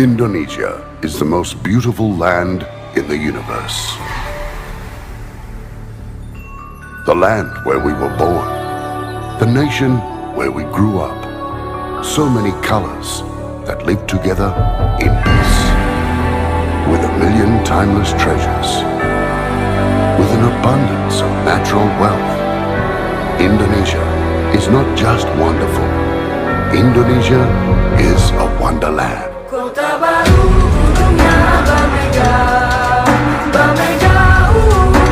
Indonesia is the most beautiful land in the universe. The land where we were born. The nation where we grew up. So many colors that live together in peace. With a million timeless treasures. With an abundance of natural wealth. Indonesia is not just wonderful. Indonesia is a wonderland. Kota baru gunungnya Bamega, Bamega,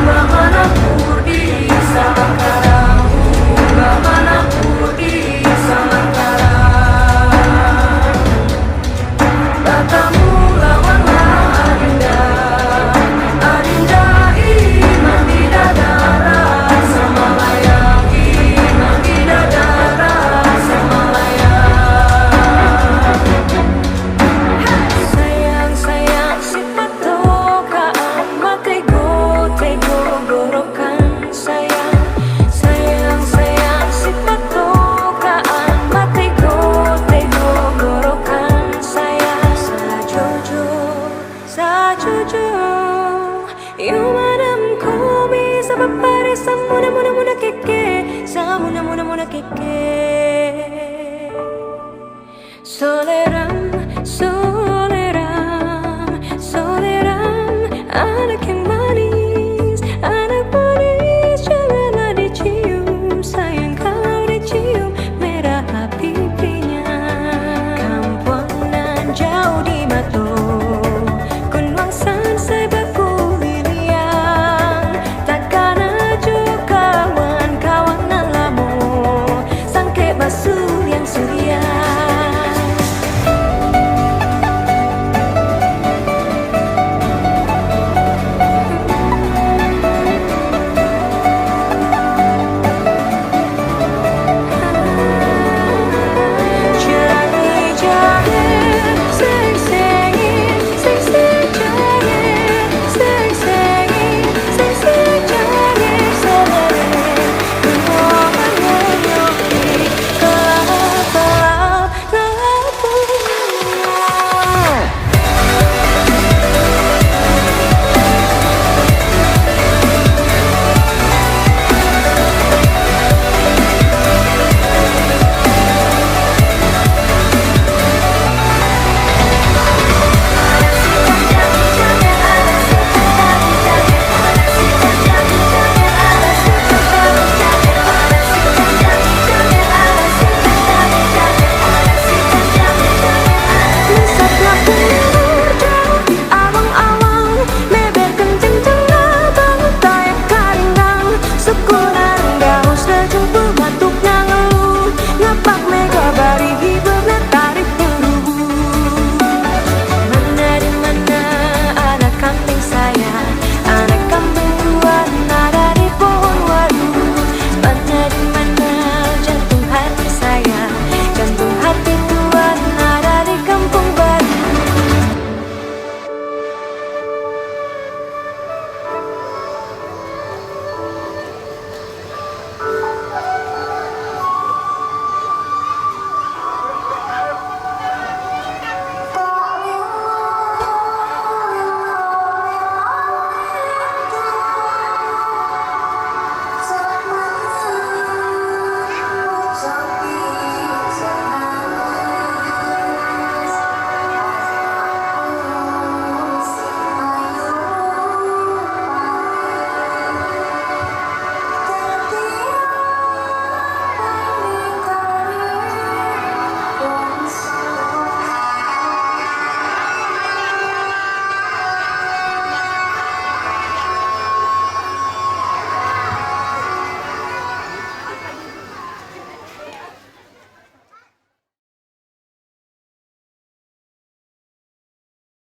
Bamana Purdi Samangkara, Bamana Purdi Samangkara. Batamu lawanlah Adinda, Adinda iman di dadara sama layang, iman di dadara sama layang. Sayang, sayang si patokaan matego, tego gorokan. Sayang, sayang, sayang si patokaan matego, tego gorokan. Sayang, sajojo, sajojo. Yumadam komi sa papare sa muna muna muna keke, sa muna muna muna keke. Sole